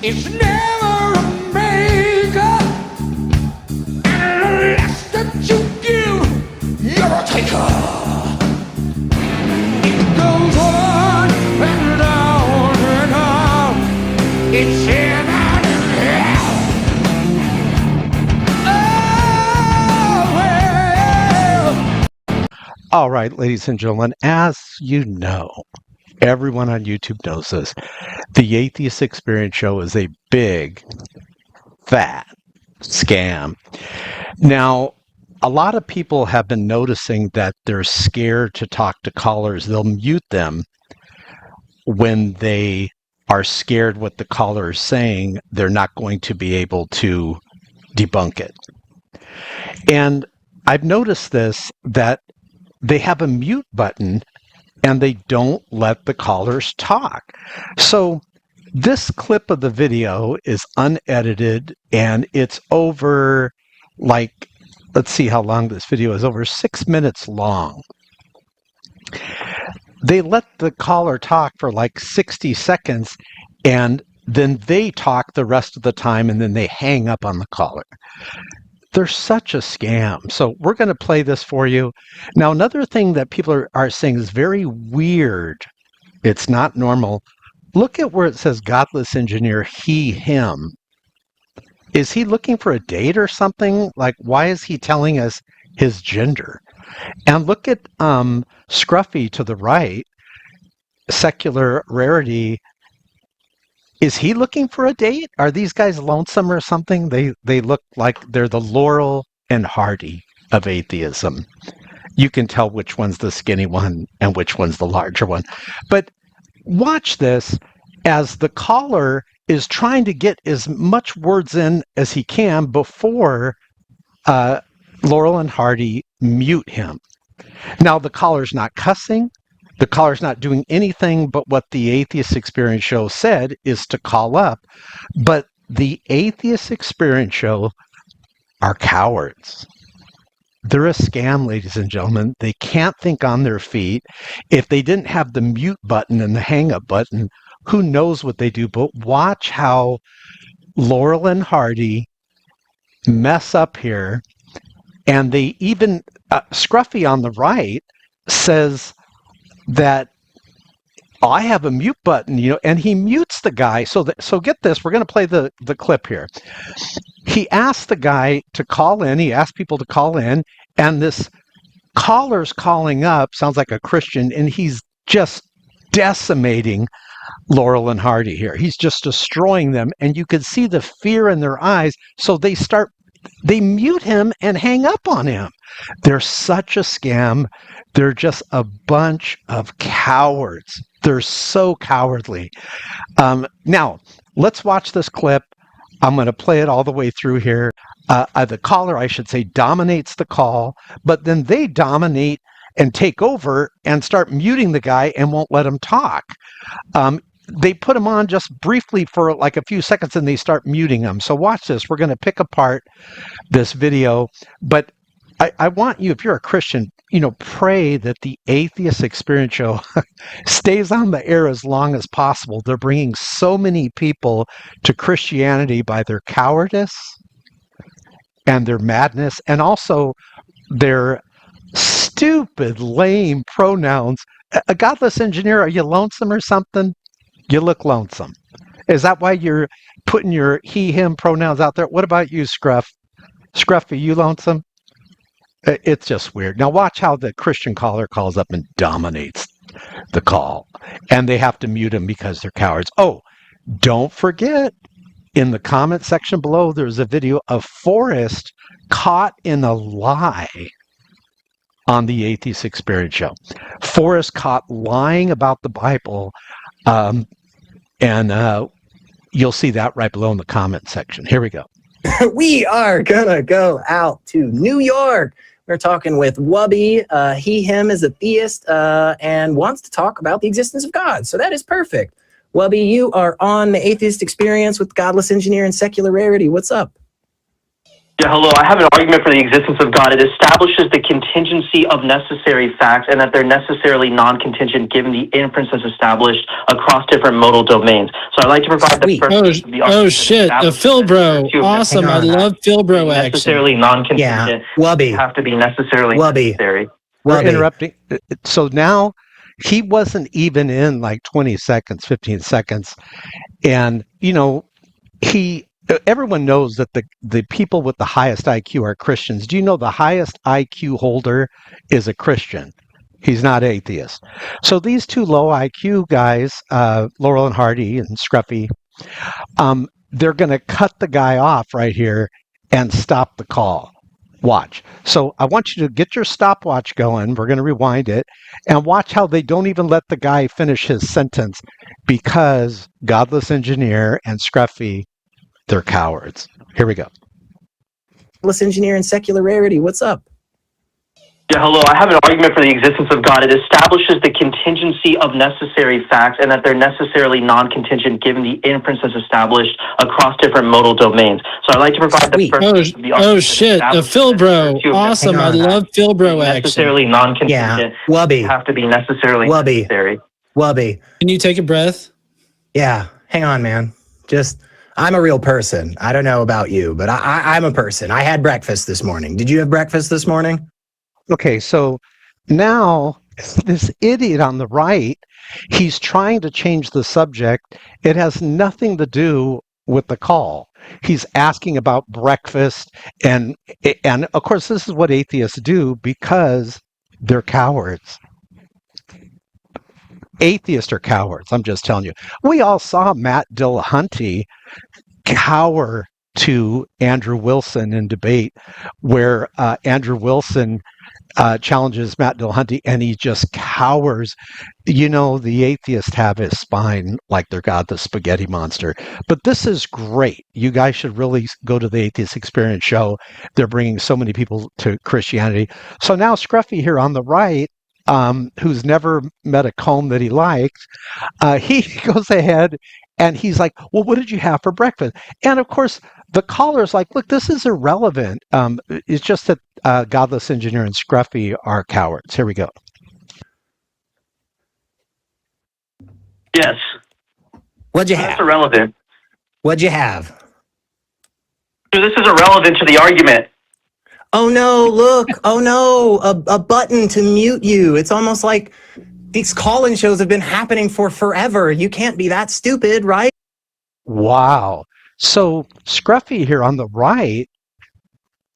It's never a maker, and unless that you give, you're a taker. It goes on and on and on. It's heaven and hell. Oh, well. All right, ladies and gentlemen, as you know, everyone on YouTube knows this. The Atheist Experience Show is a big, fat scam. Now, a lot of people have been noticing that they're scared to talk to callers. They'll mute them when they are scared what the caller is saying. They're not going to be able to debunk it. And I've noticed this, that they have a mute button and they don't let the callers talk. So this clip of the video is unedited and it's over, like, let's see how long this video is, over 6 minutes long. They let the caller talk for like 60 seconds and then they talk the rest of the time and then they hang up on the caller. They're such a scam. So we're going to play this for you. Now, another thing that people are saying is very weird. It's not normal. Look at where it says godless engineer, he, him. Is he looking for a date or something? Like, why is he telling us his gender? And look at Scruffy to the right, secular rarity. Is he looking for a date? Are these guys lonesome or something? They look like they're the Laurel and Hardy of atheism. You can tell which one's the skinny one and which one's the larger one. But watch this as the caller is trying to get as much words in as he can before Laurel and Hardy mute him. Now, the caller's not cussing. The caller's not doing anything but what the Atheist Experience Show said is to call up. But the Atheist Experience Show are cowards. They're a scam, ladies and gentlemen. They can't think on their feet. If they didn't have the mute button and the hang up button, who knows what they do. But watch how Laurel and Hardy mess up here. And they even, Scruffy on the right says that I have a mute button, you know, and he mutes the guy. So get this, we're going to play the clip here. He asked the guy to call in. He asked people to call in, and this caller's calling up, sounds like a Christian, and he's just decimating Laurel and Hardy here. He's just destroying them, and you can see the fear in their eyes. So they mute him and hang up on him. They're such a scam. They're just a bunch of cowards. They're so cowardly. Now, let's watch this clip. I'm going to play it all the way through here. The caller, I should say, dominates the call, but then they dominate and take over and start muting the guy and won't let him talk. They put him on just briefly for like a few seconds and they start muting him. So watch this. We're going to pick apart this video. But I want you, if you're a Christian, you know, pray that the Atheist Experience Show stays on the air as long as possible. They're bringing so many people to Christianity by their cowardice and their madness and also their stupid, lame pronouns. A godless engineer, are you lonesome or something? You look lonesome. Is that why you're putting your he, him pronouns out there? What about you, Scruff? Scruff, are you lonesome? It's just weird. Now watch how the Christian caller calls up and dominates the call. And they have to mute him because they're cowards. Oh, don't forget, in the comment section below, there's a video of Forrest caught in a lie on the Atheist Experience Show. Forrest caught lying about the Bible. And you'll see that right below in the comment section. Here we go. We are gonna go out to New York. We're talking with Wubby. He, him is a theist and wants to talk about the existence of God. So that is perfect. Wubby, you are on the Atheist Experience with Godless Engineer and Secular Rarity. What's up? Yeah, hello. I have an argument for the existence of God. It establishes the contingency of necessary facts and that they're necessarily non-contingent given the inferences established across different modal domains. So I'd like to provide Sweet. the first of the argument that Shit. establishes Phil that Bro. two of Awesome. I Hang on. love Phil Bro action. necessarily non-contingent. Yeah, Wubby. Have to be necessarily Wubby. necessary. We're Wubby. interrupting. So now he wasn't even in like 20 seconds, 15 seconds. And, you know, everyone knows that the people with the highest IQ are Christians. Do you know the highest IQ holder is a Christian? He's not atheist. So these two low IQ guys, Laurel and Hardy and Scruffy, they're going to cut the guy off right here and stop the call. Watch. So I want you to get your stopwatch going. We're going to rewind it and watch how they don't even let the guy finish his sentence because Godless Engineer and Scruffy, they're cowards. Here we go. Godless Engineer and Secularity. What's up? Yeah, hello. I have an argument for the existence of God. It establishes the contingency of necessary facts and that they're necessarily non-contingent given the inferences established across different modal domains. So I'd like to provide the Sweet. first of the argument that Shit. establishes Phil that Bro. two of Awesome. I Hang on. love Phil Bro action. necessarily non-contingent. Yeah, Wubby. Have to be necessarily Wubby. necessary. Wubby. Can you take a breath? Yeah, hang on, man. I'm a real person. I don't know about you, but I'm a person. I had breakfast this morning. Did you have breakfast this morning? Okay, so now this idiot on the right, he's trying to change the subject. It has nothing to do with the call. He's asking about breakfast, and of course, this is what atheists do because they're cowards. Atheists are cowards. I'm just telling you. We all saw Matt Dillahunty cower to Andrew Wilson in debate, where Andrew Wilson challenges Matt Dillahunty and he just cowers. You know, the atheists have his spine like they're God the spaghetti monster. But this is great. You guys should really go to the Atheist Experience show. They're bringing so many people to Christianity. So now Scruffy here on the right, who's never met a comb that he liked, he goes ahead and he's like, well, what did you have for breakfast? And of course, the caller's like, look, this is irrelevant. It's just that Godless Engineer and Scruffy are cowards. Here we go. Yes. What'd you That's have? irrelevant. What'd you have? So this is irrelevant to the argument. Oh no, look. Oh no, a button to mute you. It's almost like these call-in shows have been happening for forever. You can't be that stupid, right? Wow. So Scruffy here on the right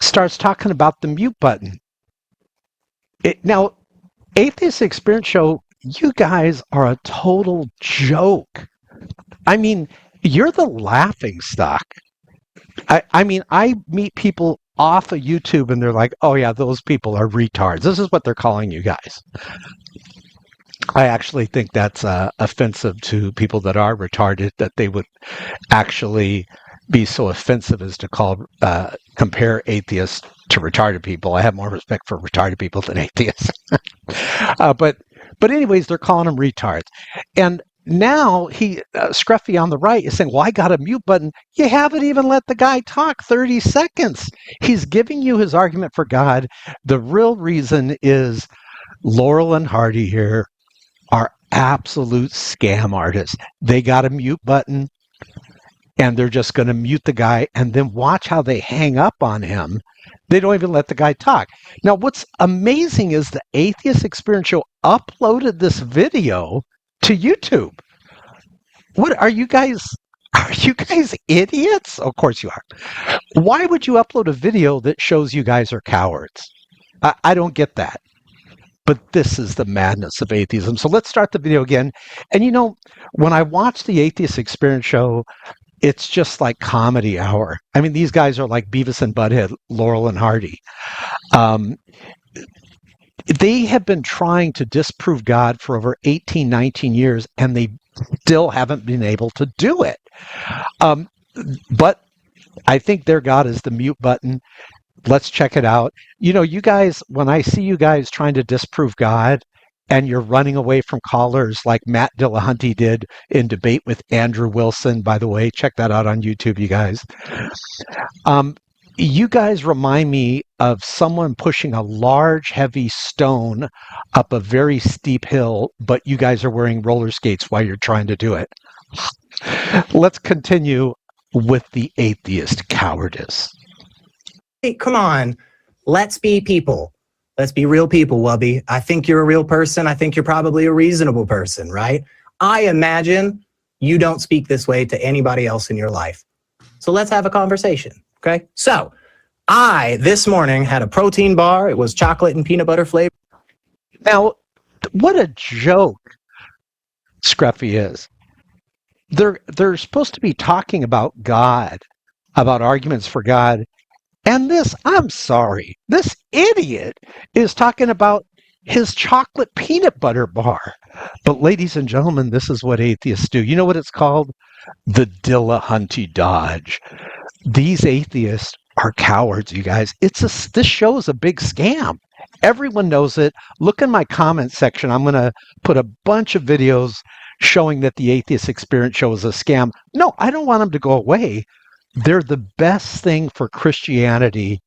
starts talking about the mute button. Now, Atheist Experience Show, you guys are a total joke. I mean, you're the laughing stock. I mean, I meet people off of YouTube and they're like, oh yeah, those people are retards. This is what they're calling you guys. I actually think that's offensive to people that are retarded, that they would actually be so offensive as to compare atheists to retarded people. I have more respect for retarded people than atheists. But anyways, they're calling them retards. And now Scruffy on the right is saying, well, I got a mute button. You haven't even let the guy talk 30 seconds. He's giving you his argument for God. The real reason is Laurel and Hardy here are absolute scam artists. They got a mute button and they're just going to mute the guy and then watch how they hang up on him. They don't even let the guy talk. Now, what's amazing is the Atheist Experience Show uploaded this video to YouTube. What are you guys? Are you guys idiots? Of course you are. Why would you upload a video that shows you guys are cowards? I don't get that. But this is the madness of atheism. So let's start the video again. And you know, when I watch the Atheist Experience Show, it's just like comedy hour. I mean, these guys are like Beavis and Butthead, Laurel and Hardy. They have been trying to disprove God for over 18, 19 years, and they still haven't been able to do it. But I think their God is the mute button. Let's check it out. You know, you guys, when I see you guys trying to disprove God and you're running away from callers like Matt Dillahunty did in debate with Andrew Wilson, by the way, check that out on YouTube, you guys. You guys remind me of someone pushing a large, heavy stone up a very steep hill, but you guys are wearing roller skates while you're trying to do it. Let's continue with the atheist cowardice. Hey, come on. Let's be people. Let's be real people, Wubby. I think you're a real person. I think you're probably a reasonable person, right? I imagine you don't speak this way to anybody else in your life. So let's have a conversation, okay? So I, this morning, had a protein bar. It was chocolate and peanut butter flavor. Now, what a joke Scruffy is. They're supposed to be talking about God, about arguments for God. And this, I'm sorry, this idiot is talking about his chocolate peanut butter bar. But ladies and gentlemen, this is what atheists do. You know what it's called? The Dillahunty Dodge. These atheists are cowards, you guys. This show is a big scam. Everyone knows it. Look in my comment section. I'm going to put a bunch of videos showing that the Atheist Experience show is a scam. No, I don't want them to go away. They're the best thing for Christianity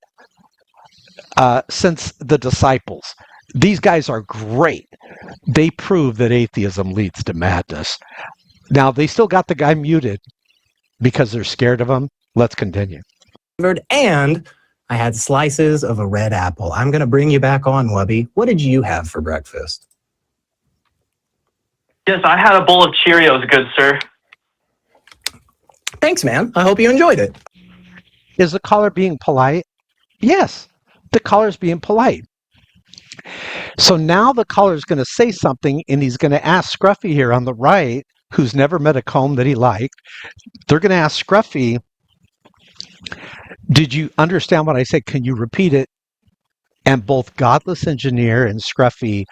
since the disciples. These guys are great. They prove that atheism leads to madness. Now, they still got the guy muted because they're scared of him. Let's continue. And I had slices of a red apple. I'm going to bring you back on, Wubby. What did you have for breakfast? Yes, I had a bowl of Cheerios, good sir. Thanks, man. I hope you enjoyed it. Is the caller being polite? Yes, the caller's being polite. So now the caller's going to say something, and he's going to ask Scruffy here on the right, who's never met a comb that he liked. They're going to ask Scruffy, did you understand what I said? Can you repeat it? And both Godless Engineer and Scruffy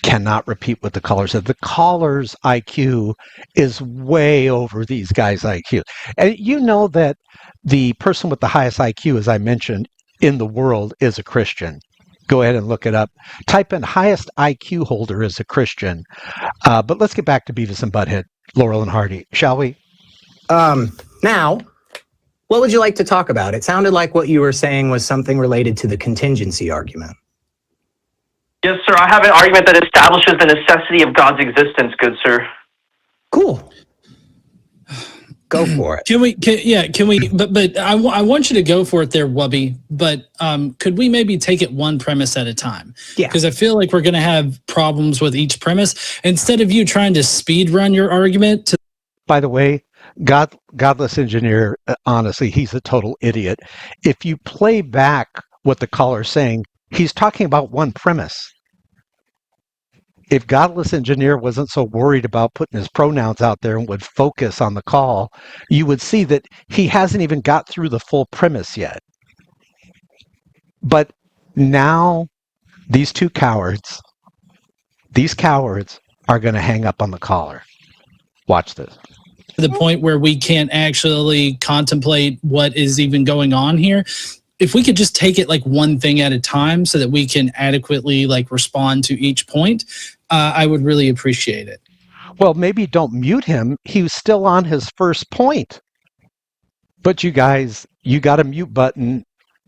cannot repeat what the caller said. The caller's IQ is way over these guys' IQ. And you know that the person with the highest IQ, as I mentioned, in the world is a Christian. Go ahead and look it up. Type in highest IQ holder is a Christian. But let's get back to Beavis and Butthead, Laurel and Hardy, shall we? Now, what would you like to talk about? It sounded like what you were saying was something related to the contingency argument. Yes, sir. I have an argument that establishes the necessity of God's existence, good sir. Cool. Go for it. Can we? But I want you to go for it there, Wubby. But could we maybe take it one premise at a time? Yeah. Because I feel like we're going to have problems with each premise. Instead of you trying to speed run your argument. By the way, Godless Engineer, honestly, he's a total idiot. If you play back what the caller's saying, he's talking about one premise. If Godless Engineer wasn't so worried about putting his pronouns out there and would focus on the call, you would see that he hasn't even got through the full premise yet. But now these cowards are going to hang up on the caller. Watch this. To the point where we can't actually contemplate what is even going on here. If we could just take it like one thing at a time so that we can adequately like respond to each point, I would really appreciate it. Well, maybe don't mute him. He was still on his first point. But you guys, you got a mute button,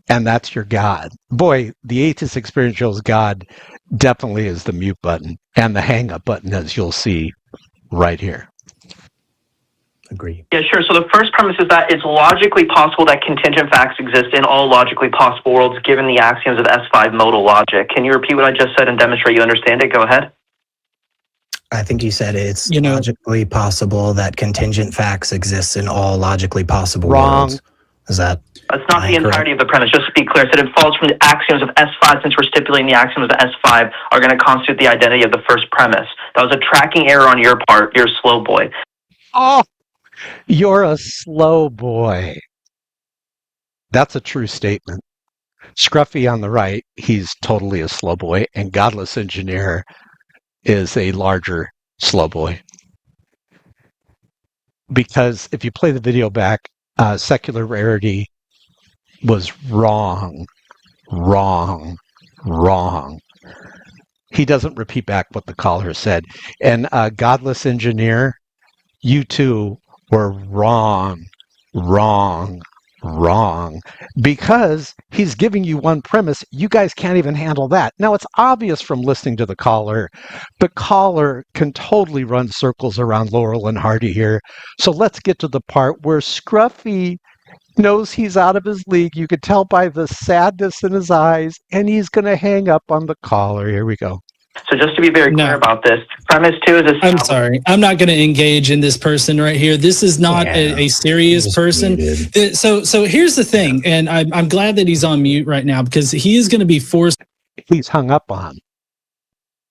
and that's your God. Boy, the Atheist Experience shows God definitely is the mute button and the hang up button, as you'll see right here. Agree. Yeah, sure. So the first premise is that it's logically possible that contingent facts exist in all logically possible worlds given the axioms of S5 modal logic. Can you repeat what I just said and demonstrate you understand it? Go ahead. I think you said it's logically possible that contingent facts exist in all logically possible worlds. Is that? That's not the entirety of the premise. Just to be clear, I said it follows from the axioms of S5, since we're stipulating the axioms of S5 are going to constitute the identity of the first premise. That was a tracking error on your part. You're a slow boy. Oh, you're a slow boy. That's a true statement. Scruffy on the right, he's totally a slow boy, and Godless Engineer is a larger slow boy. Because if you play the video back, secular rarity was wrong. He doesn't repeat back what the caller said. And Godless Engineer, you too were wrong. Wrong, because he's giving you one premise. You guys can't even handle that. Now, it's obvious from listening to the caller can totally run circles around Laurel and Hardy here. So let's get to the part where Scruffy knows he's out of his league. You could tell by the sadness in his eyes, and he's going to hang up on the caller. Here we go. So just to be very clear No. about this, premise 2 is I'm sorry. I'm not going to engage in this person right here. This is not a serious person. So here's the thing, and I'm glad that he's on mute right now because he is going to be forced He's hung up on,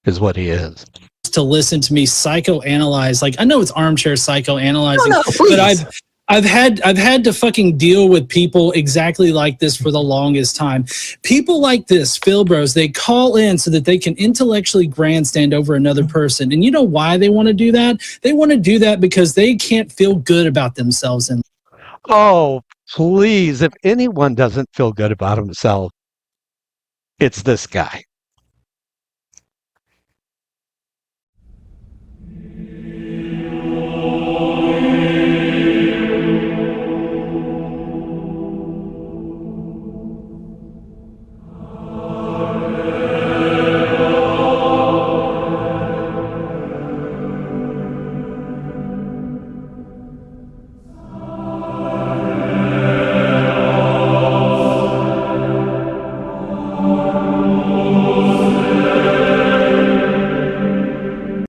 is what he is. to listen to me psychoanalyze. Like, I know it's armchair psychoanalyzing, No, but please. I've had to fucking deal with people exactly like this for the longest time. People like this, Phil Bros, they call in so that they can intellectually grandstand over another person. And you know why they want to do that? They want to do that because they can't feel good about themselves. And Oh, please, if anyone doesn't feel good about himself, it's this guy.